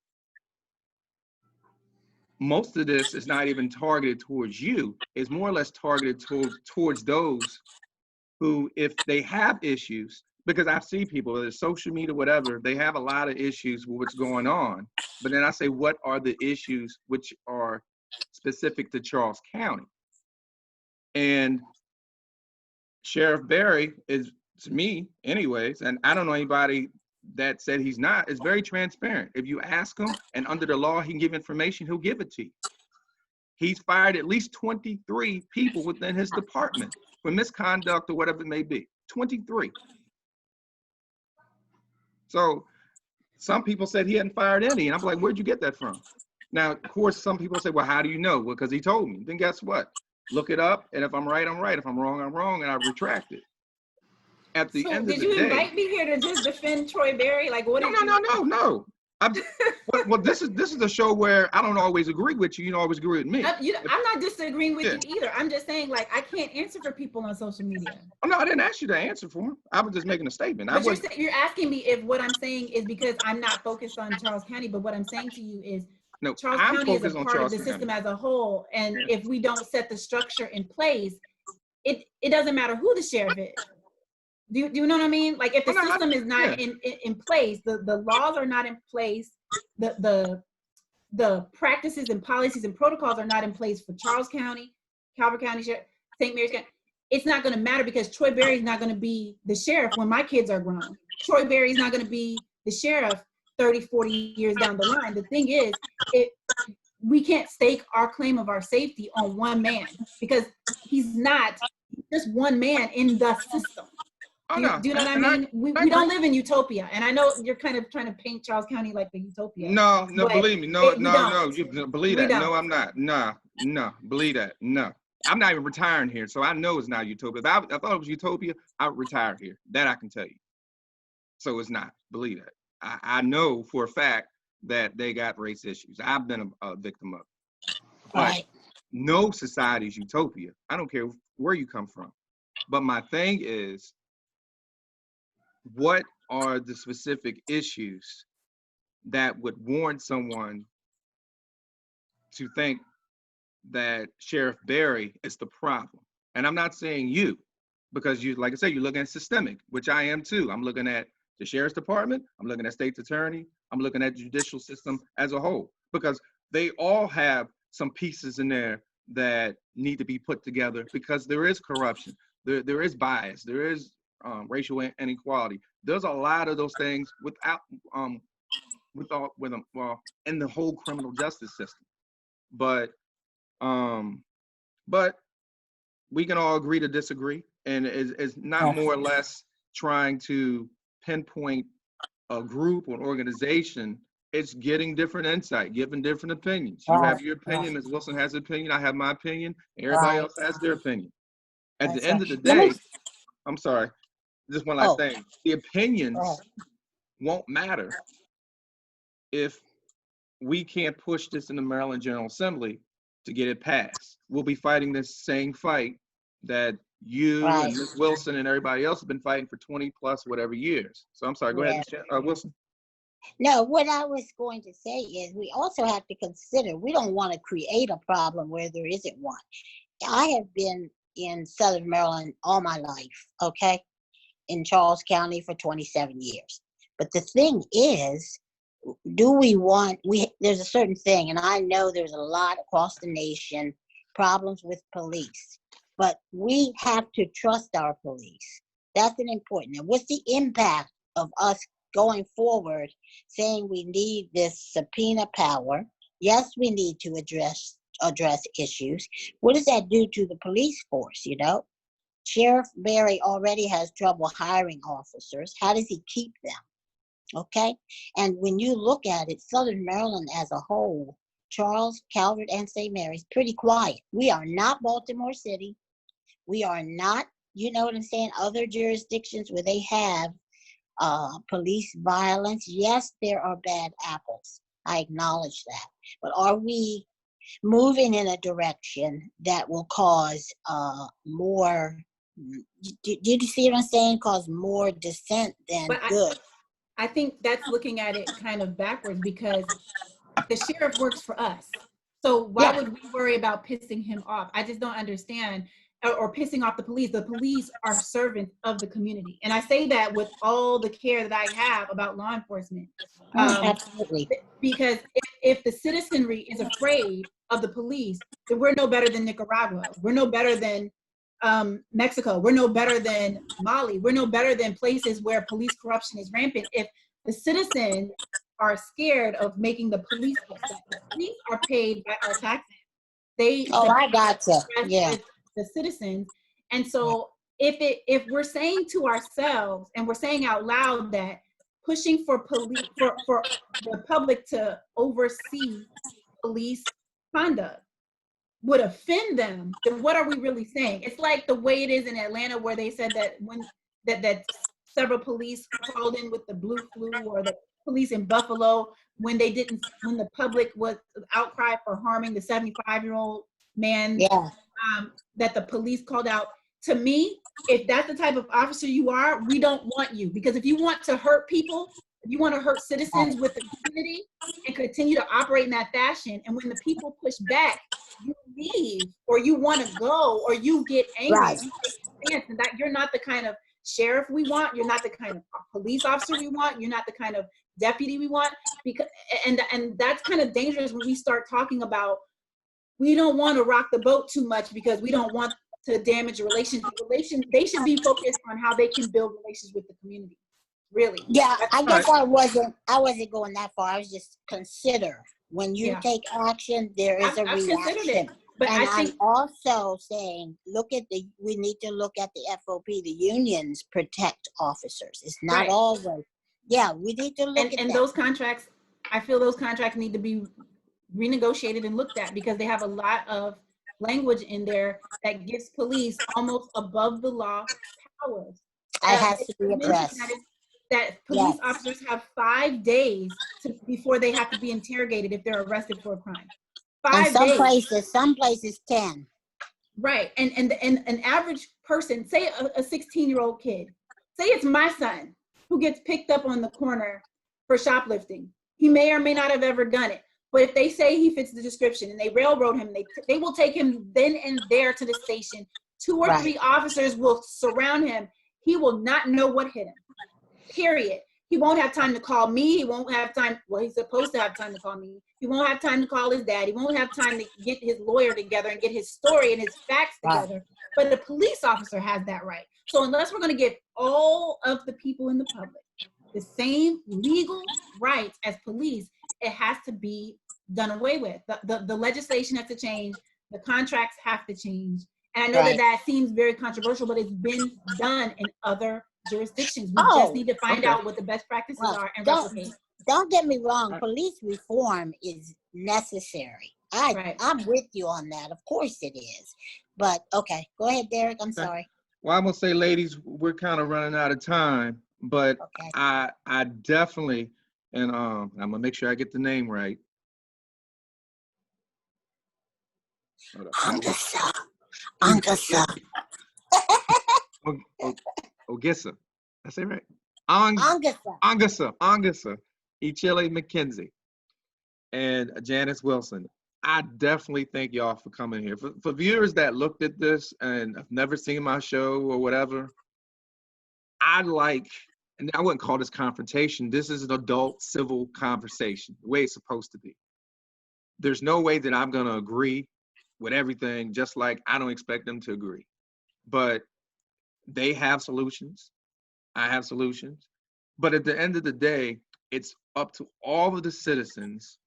Most of this is not even targeted towards you. It's more or less targeted towards those who, if they have issues, because I see people, whether it's social media, whatever, they have a lot of issues with what's going on. But then I say, what are the issues which are specific to Charles County? And Sheriff Berry is, to me anyways, and I don't know anybody that said he's not, is very transparent. If you ask him, and under the law he can give information, he'll give it to you. He's fired at least 23 people within his department for misconduct or whatever it may be. 23. So some people said he hadn't fired any, and I'm like, where'd you get that from? Now, of course, some people say, well, how do you know? Well, because he told me. Then guess what? Look it up, and if I'm right, I'm right. If I'm wrong, I'm wrong, and I retract it. At the end of the day. Did you invite me here to just defend Troy Berry? Like, what? No. Well, this is a show where I don't always agree with you. You don't always agree with me. I'm not disagreeing with you either. I'm just saying, like, I can't answer for people on social media. Oh, no, I didn't ask you to answer for him. I was just making a statement. But you're asking me if what I'm saying is because I'm not focused on Charles County. But what I'm saying to you is, Charles County is a part of the system as a whole. And if we don't set the structure in place, it doesn't matter who the sheriff is. Do you know what I mean? Like, if the system is not in place, the laws are not in place, the practices and policies and protocols are not in place for Charles County, Calvert County, St. Mary's County, it's not going to matter because Troy Berry is not going to be the sheriff when my kids are grown. Troy Berry is not going to be the sheriff 30, 40 years down the line. The thing is, we can't stake our claim of our safety on one man because he's not just one man in the system. Do you know what I mean? We don't live in utopia, and I know you're kind of trying to paint Charles County like the utopia. No, believe me, no, you believe that? No, I'm not. No, believe that? No, I'm not even retiring here, so I know it's not utopia. If I thought it was utopia, I would retire here. That I can tell you. So it's not. Believe that. I know for a fact that they got race issues. I've been a victim of it. But no society is utopia. I don't care where you come from. But my thing is, what are the specific issues that would warrant someone to think that Sheriff Berry is the problem? And I'm not saying you, because you, like I said, you're looking at systemic, which I am too. I'm looking at the Sheriff's Department, I'm looking at State's Attorney, I'm looking at the judicial system as a whole, because they all have some pieces in there that need to be put together because there is corruption, there is bias, there is racial inequality. There's a lot of those things in the whole criminal justice system. But we can all agree to disagree, and it's not more or less trying to pinpoint a group or an organization. It's getting different insight, giving different opinions. You have your opinion, Ms. Wilson has an opinion, I have my opinion, everybody else has their opinion. At the end of the day, I'm sorry, just one last thing. The opinions won't matter if we can't push this in the Maryland General Assembly to get it passed. We'll be fighting this same fight that you and Ms. Wilson and everybody else have been fighting for 20 plus whatever years. So I'm sorry, go ahead, Ms. Wilson. No, what I was going to say is we also have to consider we don't want to create a problem where there isn't one. I have been in Southern Maryland all my life, okay, in Charles County for 27 years. But the thing is, do we want, there's a certain thing, and I know there's a lot across the nation, problems with police, but we have to trust our police. That's an important. And what's the impact of us going forward saying we need this subpoena power? Yes, we need to address issues. What does that do to the police force, you know? Sheriff Barry already has trouble hiring officers. How does he keep them? Okay? And when you look at it, Southern Maryland as a whole, Charles, Calvert, and St. Mary's, pretty quiet. We are not Baltimore City. We are not, you know what I'm saying, other jurisdictions where they have police violence. Yes, there are bad apples. I acknowledge that. But are we moving in a direction that will cause more, did you see what I'm saying? Cause more dissent than good. I think that's looking at it kind of backwards, because the sheriff works for us. So why would we worry about pissing him off? I just don't understand. Or pissing off the police. The police are servants of the community. And I say that with all the care that I have about law enforcement. Absolutely. Because if the citizenry is afraid of the police, then we're no better than Nicaragua. We're no better than Mexico. We're no better than Mali. We're no better than places where police corruption is rampant. If the citizens are scared of making the police upset, the police are paid by our taxes. I gotcha. Yeah. The citizens. And so if we're saying to ourselves and we're saying out loud that pushing for police for the public to oversee police conduct would offend them, then what are we really saying? It's like the way it is in Atlanta, where they said that when that several police called in with the blue flu, or the police in Buffalo when the public was outcry for harming the 75-year-old man. Yeah. That the police called out. To me, if that's the type of officer you are, we don't want you. Because if you want to hurt people, if you want to hurt citizens with the community and continue to operate in that fashion, and when the people push back, you leave, or you want to go, or you get angry, Right. you take a stance, and that you're not the kind of sheriff we want, you're not the kind of police officer we want, you're not the kind of deputy we want. Because and that's kind of dangerous when we start talking about, we don't want to rock the boat too much because we don't want to damage relations. They should be focused on how they can build relations with the community. Really. Yeah, I guess I wasn't going that far. I was just consider when you take action, there is a reaction. But and I'm also saying, we need to look at the FOP. The unions protect officers. It's not always. Yeah, we need to look at and that. Those contracts, I feel those contracts need to be renegotiated and looked at, because they have a lot of language in there that gives police almost above the law powers. It has to be addressed. That police officers have 5 days before they have to be interrogated if they're arrested for a crime. 5 days. Some places 10. Right, and an average person, say a 16-year-old kid, say it's my son who gets picked up on the corner for shoplifting. He may or may not have ever done it. But if they say he fits the description and they railroad him, they will take him then and there to the station. 2 or 3 officers will surround him. He will not know what hit him, period. He won't have time to call me. He won't have time. Well, he's supposed to have time to call me. He won't have time to call his dad. He won't have time to get his lawyer together and get his story and his facts together. But the police officer has that right. So unless we're going to give all of the people in the public the same legal rights as police, it has to be done away with. The legislation has to change. The contracts have to change. And I know that seems very controversial, but it's been done in other jurisdictions. We just need to find out what the best practices are and replicate. Don't get me wrong. Police reform is necessary. I'm with you on that. Of course it is. But okay, go ahead, Derek. I'm sorry. Well, I'm gonna say, ladies, we're kind of running out of time, but I definitely, and I'm gonna make sure I get the name right. Angasa. Ogissa. I say right. Angasa. Echille McKenzie, and Janice Wilson. I definitely thank y'all for coming here. For viewers that looked at this and have never seen my show or whatever, and I wouldn't call this confrontation. This is an adult civil conversation, the way it's supposed to be. There's no way that I'm going to agree with everything, just like I don't expect them to agree. But they have solutions. I have solutions. But at the end of the day, it's up to all of the citizens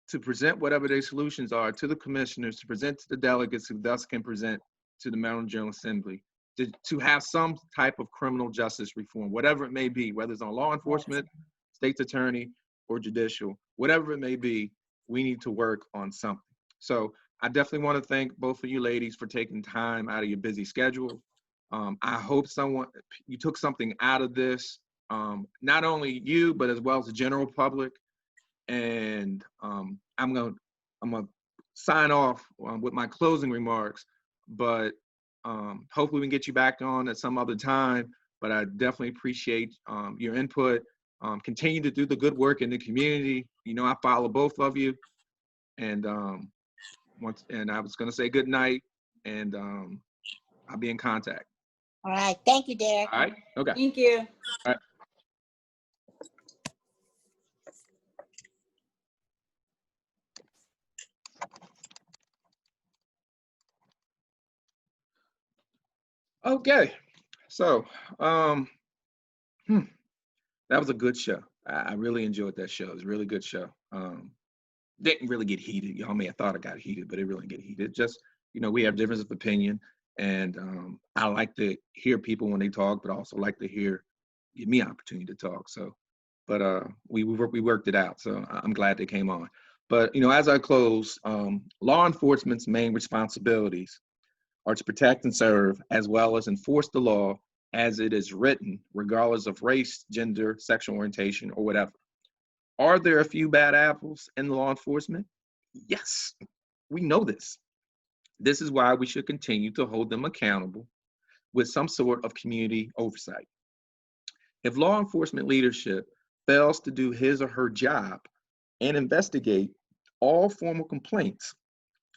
to present whatever their solutions are to the commissioners, to present to the delegates who thus can present to the Maryland General Assembly, to have some type of criminal justice reform, whatever it may be, whether it's on law enforcement, state's attorney, or judicial, whatever it may be, we need to work on something. So I definitely want to thank both of you ladies for taking time out of your busy schedule. I hope you took something out of this, not only you, but as well as the general public. And I'm gonna sign off with my closing remarks, but hopefully we can get you back on at some other time. But I definitely appreciate your input. Continue to do the good work in the community. You know, I follow both of you, and I was gonna say good night, and I'll be in contact. All right. Thank you, Derek. All right. Okay. Thank you. All right. Okay, so that was a good show. I really enjoyed that show. It was a really good show. Didn't really get heated. Y'all may have thought it got heated, but it really didn't get heated. Just, we have difference of opinion, and I like to hear people when they talk, but also like to give me opportunity to talk. So, but we worked it out. So I'm glad they came on. But as I close, law enforcement's main responsibilities are to protect and serve, as well as enforce the law as it is written, regardless of race, gender, sexual orientation, or whatever. Are there a few bad apples in law enforcement? Yes, we know this. This is why we should continue to hold them accountable with some sort of community oversight. If law enforcement leadership fails to do his or her job and investigate all formal complaints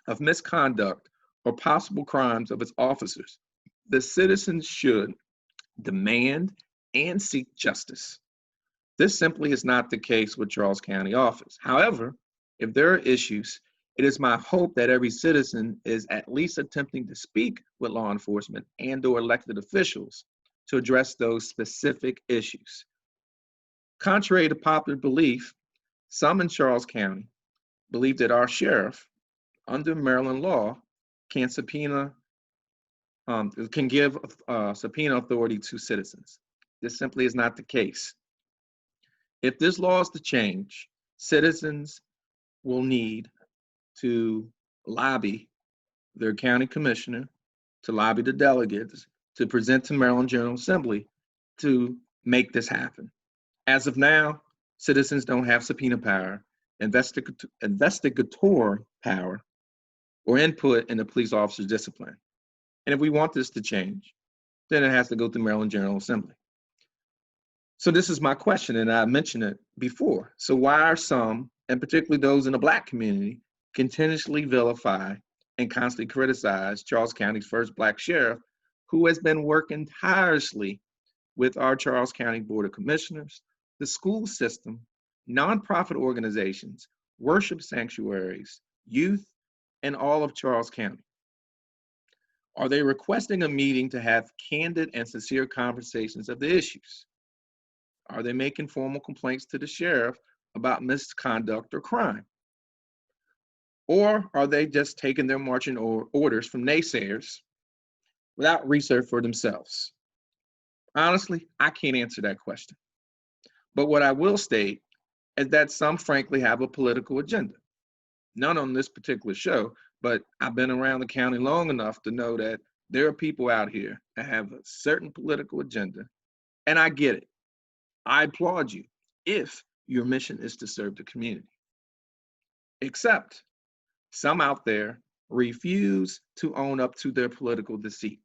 of misconduct or possible crimes of its officers, the citizens should demand and seek justice. This simply is not the case with Charles County office. However, if there are issues, it is my hope that every citizen is at least attempting to speak with law enforcement and/or elected officials to address those specific issues. Contrary to popular belief, some in Charles County believe that our sheriff, under Maryland law, can give subpoena authority to citizens. This simply is not the case. If this law is to change, citizens will need to lobby their county commissioner, to lobby the delegates, to present to Maryland General Assembly to make this happen. As of now, citizens don't have subpoena power, investigatory power, or input in the police officer's discipline. And if we want this to change, then it has to go through Maryland General Assembly. So this is my question, and I mentioned it before. So why are some, and particularly those in the Black community, continuously vilify and constantly criticize Charles County's first Black sheriff, who has been working tirelessly with our Charles County Board of Commissioners, the school system, nonprofit organizations, worship sanctuaries, youth, and all of Charles County? Are they requesting a meeting to have candid and sincere conversations of the issues? Are they making formal complaints to the sheriff about misconduct or crime? Or are they just taking their marching orders from naysayers without research for themselves? Honestly, I can't answer that question. But what I will state is that some frankly have a political agenda. None on this particular show, but I've been around the county long enough to know that there are people out here that have a certain political agenda, and I get it. I applaud you if your mission is to serve the community. Except some out there refuse to own up to their political deceit.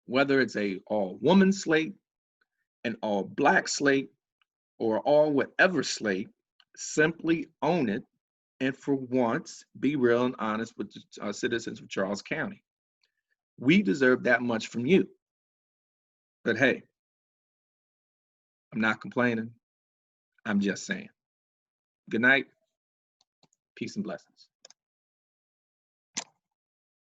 Whether it's a all-woman slate, an all-Black slate, or all would ever slate. Simply own it, and for once, be real and honest with the citizens of Charles County. We deserve that much from you. But hey, I'm not complaining. I'm just saying. Good night. Peace and blessings.